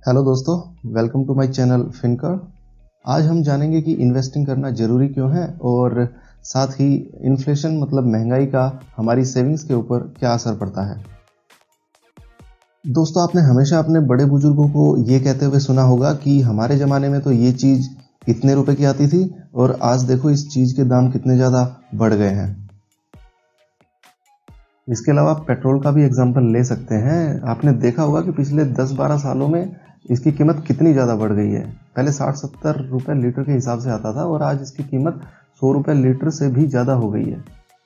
Hello दोस्तों, welcome to my channel फिनकर। आज हम जानेंगे कि इन्वेस्टिंग करना ज़रूरी क्यों है और साथ ही इन्फ्लेशन मतलब महंगाई का हमारी सेविंग्स के ऊपर क्या असर पड़ता है। दोस्तों, आपने हमेशा अपने बड़े बुजुर्गों को ये कहते हुए सुना होगा कि हमारे ज़माने में तो ये चीज़ इतने रुपए की आती थी और आज देखो इस चीज़ के दाम कितने ज़्यादा बढ़ गए हैं। इसके अलावा आप पेट्रोल का भी एग्जांपल ले सकते हैं। आपने देखा होगा कि पिछले 10-12 सालों में इसकी कीमत कितनी ज़्यादा बढ़ गई है। पहले 60-70 रुपए लीटर के हिसाब से आता था और आज इसकी कीमत 100 रुपए लीटर से भी ज़्यादा हो गई है।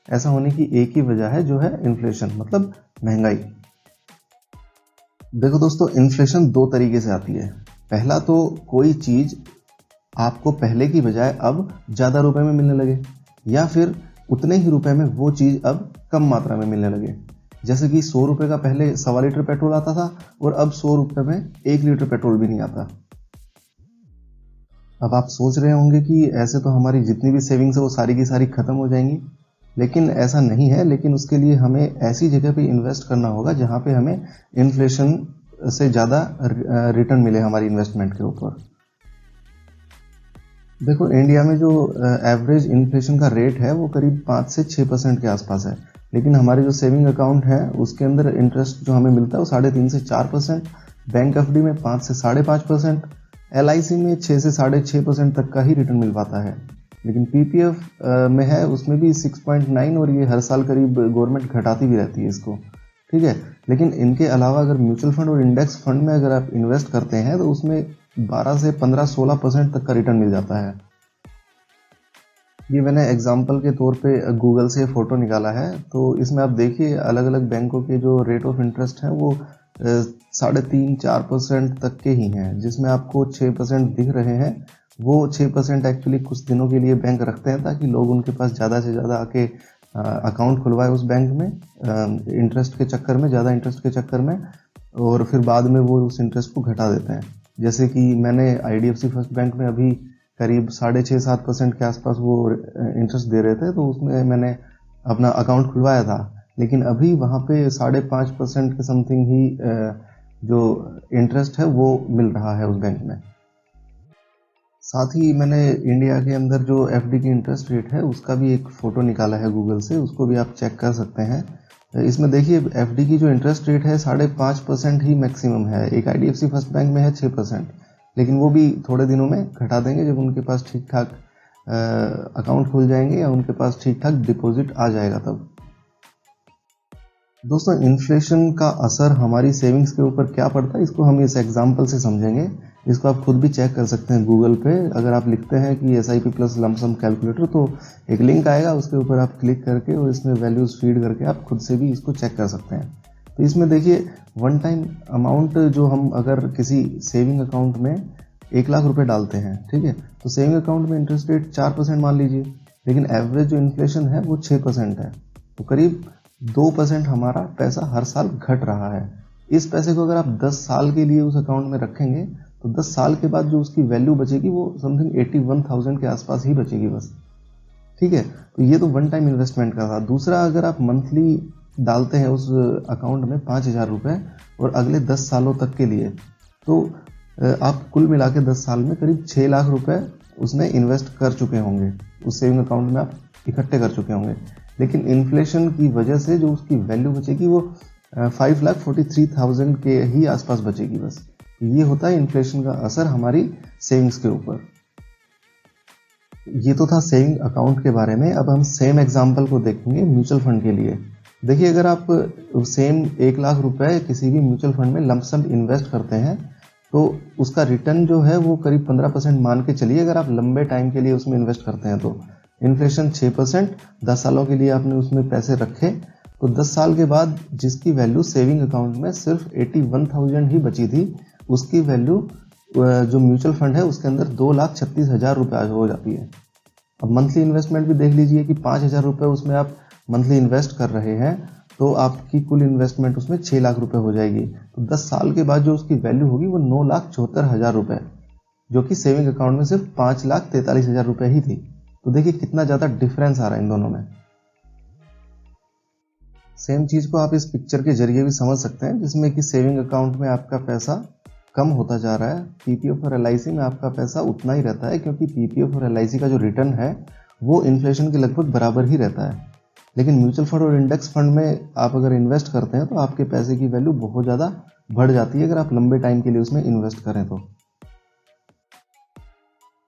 ऐसा होने की एक ही वजह है जो है इन्फ्लेशन मतलब महंगाई। देखो दोस्तों, इन्फ्लेशन दो तरीके से आती है। पहला तो कोई चीज़ आपको पहले की बजाय अब ज़्यादा रुपए में मिलने लगे, या फिर उतने ही रुपए में वो चीज़ अब कम मात्रा में मिलने लगे। जैसे कि 100 रुपए का पहले 1.25 लीटर पेट्रोल आता था और अब 100 रुपए में 1 लीटर पेट्रोल भी नहीं आता। अब आप सोच रहे होंगे कि ऐसे तो हमारी जितनी भी सेविंग्स है वो सारी की सारी खत्म हो जाएंगी, लेकिन ऐसा नहीं है। लेकिन उसके लिए हमें ऐसी जगह पे इन्वेस्ट करना होगा जहाँ पे हमें इन्फ्लेशन से ज़्यादा रिटर्न मिले हमारी इन्वेस्टमेंट के ऊपर। देखो, इंडिया में जो एवरेज इन्फ्लेशन का रेट है वो करीब 5 से 6% के आसपास है, लेकिन हमारे जो सेविंग अकाउंट है उसके अंदर इंटरेस्ट जो हमें मिलता है वो 3.5 से 4%, बैंक एफडी में 5 से 5.5%, एलआईसी में 6 से 6.5% तक का ही रिटर्न मिल पाता है। लेकिन पीपीएफ में है उसमें भी 6.9, और ये हर साल करीब गवर्नमेंट घटाती भी रहती है इसको। ठीक है, लेकिन इनके अलावा अगर म्यूचुअल फंड और इंडेक्स फंड में अगर आप इन्वेस्ट करते हैं तो उसमें 12 से 15-16% तक का रिटर्न मिल जाता है। ये मैंने एग्जाम्पल के तौर पे गूगल से फ़ोटो निकाला है, तो इसमें आप देखिए अलग अलग बैंकों के जो रेट ऑफ इंटरेस्ट हैं वो 3.5-4% तक के ही हैं। जिसमें आपको 6% दिख रहे हैं, वो 6% एक्चुअली कुछ दिनों के लिए बैंक रखते हैं ताकि लोग उनके पास ज़्यादा से ज़्यादा आके अकाउंट खुलवाए उस बैंक में, इंटरेस्ट के चक्कर में, ज़्यादा इंटरेस्ट के चक्कर में, और फिर बाद में वो उस इंटरेस्ट को घटा देते हैं। जैसे कि मैंने आईडीएफसी फर्स्ट बैंक में अभी करीब 6.5-7% के आसपास वो इंटरेस्ट दे रहे थे, तो उसमें मैंने अपना अकाउंट खुलवाया था। लेकिन अभी वहाँ पे 5.5% के समथिंग ही जो इंटरेस्ट है वो मिल रहा है उस बैंक में। साथ ही मैंने इंडिया के अंदर जो एफडी की इंटरेस्ट रेट है उसका भी एक फ़ोटो निकाला है गूगल से, उसको भी आप चेक कर सकते हैं। इसमें देखिए एफडी की जो इंटरेस्ट रेट है 5.5% ही मैक्सिमम है। एक आईडीएफसी फर्स्ट बैंक में है 6%, लेकिन वो भी थोड़े दिनों में घटा देंगे जब उनके पास ठीक ठाक अकाउंट खुल जाएंगे या उनके पास ठीक ठाक डिपॉजिट आ जाएगा तब। दोस्तों, इन्फ्लेशन का असर हमारी सेविंग्स के ऊपर क्या पड़ता है इसको हम इस एग्जांपल से समझेंगे। इसको आप खुद भी चेक कर सकते हैं गूगल पे। अगर आप लिखते हैं कि SIP प्लस लमसम कैलकुलेटर, तो एक लिंक आएगा, उसके ऊपर आप क्लिक करके और इसमें वैल्यूज़ फीड करके आप खुद से भी इसको चेक कर सकते हैं। तो इसमें देखिए वन टाइम अमाउंट जो हम अगर किसी सेविंग अकाउंट में 1 लाख रुपए डालते हैं, ठीक है, तो सेविंग अकाउंट में इंटरेस्ट रेट 4% मान लीजिए, लेकिन एवरेज जो इन्फ्लेशन है वो 6% है, तो करीब 2% हमारा पैसा हर साल घट रहा है। इस पैसे को अगर आप 10 साल के लिए उस अकाउंट में रखेंगे तो 10 साल के बाद जो उसकी वैल्यू बचेगी वो समथिंग 81,000 के आसपास ही बचेगी बस। ठीक है, तो ये तो वन टाइम इन्वेस्टमेंट का था। दूसरा, अगर आप मंथली डालते हैं उस अकाउंट में 5,000 रुपये और अगले 10 सालों तक के लिए, तो आप कुल मिला के 10 साल में करीब 6 लाख रुपए उसमें इन्वेस्ट कर चुके होंगे, उस सेविंग अकाउंट में आप इकट्ठे कर चुके होंगे। लेकिन इन्फ्लेशन की वजह से जो उसकी वैल्यू बचेगी वो 5,43,000 के ही आसपास बचेगी बस। ये होता है इन्फ्लेशन का असर हमारी सेविंग्स के ऊपर। ये तो था सेविंग अकाउंट के बारे में। अब हम सेम एग्जांपल को देखेंगे म्यूचुअल फंड के लिए। देखिए, अगर आप सेम 1 लाख रुपए किसी भी म्यूचुअल फंड में लमसम इन्वेस्ट करते हैं तो उसका रिटर्न जो है वो करीब 15% मान के चलिए, अगर आप लंबे टाइम के लिए उसमें इन्वेस्ट करते हैं तो। इन्फ्लेशन 6%, 10 सालों के लिए आपने उसमें पैसे रखे, तो 10 साल के बाद जिसकी वैल्यू सेविंग अकाउंट में सिर्फ 81,000 ही बची थी, उसकी वैल्यू जो म्यूचुअल फंड है उसके अंदर 2,36,000 रुपये हो जाती है। अब मंथली इन्वेस्टमेंट भी देख लीजिए कि 5,000 रुपये उसमें आप मंथली इन्वेस्ट कर रहे हैं, तो आपकी कुल इन्वेस्टमेंट उसमें 6 लाख रुपए हो जाएगी। तो 10 साल के बाद जो उसकी वैल्यू होगी वो 9,74,000 रुपये, जो कि सेविंग अकाउंट में सिर्फ 5,43,000 रुपये ही थी। तो देखिए कितना ज़्यादा डिफरेंस आ रहा है इन दोनों में। सेम चीज़ को आप इस पिक्चर के जरिए भी समझ सकते हैं, जिसमें कि सेविंग अकाउंट में आपका पैसा कम होता जा रहा है। पीपीएफ और एलआईसी में आपका पैसा उतना ही रहता है, क्योंकि पीपीएफ और एलआईसी का जो रिटर्न है वो इन्फ्लेशन के लगभग बराबर ही रहता है। लेकिन म्यूचुअल फंड और इंडेक्स फंड में आप अगर इन्वेस्ट करते हैं तो आपके पैसे की वैल्यू बहुत ज़्यादा बढ़ जाती है, अगर आप लंबे टाइम के लिए उसमें इन्वेस्ट करें तो।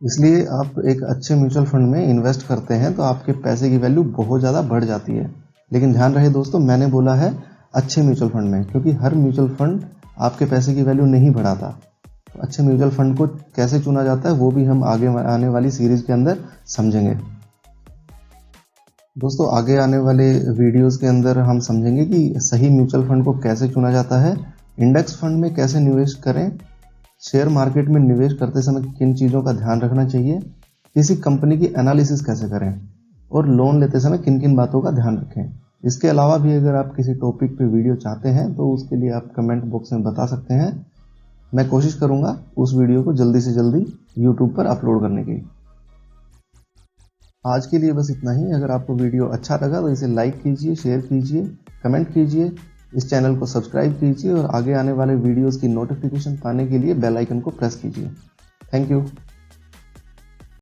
इसलिए आप एक अच्छे म्यूचुअल फंड में इन्वेस्ट करते हैं तो आपके पैसे की वैल्यू बहुत ज़्यादा बढ़ जाती है। लेकिन ध्यान रहे दोस्तों, मैंने बोला है अच्छे म्यूचुअल फंड में, क्योंकि हर म्यूचुअल फंड आपके पैसे की वैल्यू नहीं बढ़ाता। तो अच्छे म्यूचुअल फंड को कैसे चुना जाता है वो भी हम आगे आने वाली सीरीज के अंदर समझेंगे। दोस्तों आगे आने वाले वीडियोस के अंदर हम समझेंगे कि सही म्यूचुअल फंड को कैसे चुना जाता है, इंडेक्स फंड में कैसे निवेश करें, शेयर मार्केट में निवेश करते समय किन चीज़ों का ध्यान रखना चाहिए, किसी कंपनी की एनालिसिस कैसे करें, और लोन लेते समय किन किन बातों का ध्यान रखें। इसके अलावा भी अगर आप किसी टॉपिक पे वीडियो चाहते हैं तो उसके लिए आप कमेंट बॉक्स में बता सकते हैं। मैं कोशिश करूंगा उस वीडियो को जल्दी से जल्दी यूट्यूब पर अपलोड करने की। आज के लिए बस इतना ही। अगर आपको वीडियो अच्छा लगा तो इसे लाइक कीजिए, शेयर कीजिए, कमेंट कीजिए, इस चैनल को सब्सक्राइब कीजिए और आगे आने वाले वीडियोस की नोटिफिकेशन पाने के लिए बेल आइकन को प्रेस कीजिए। Thank you.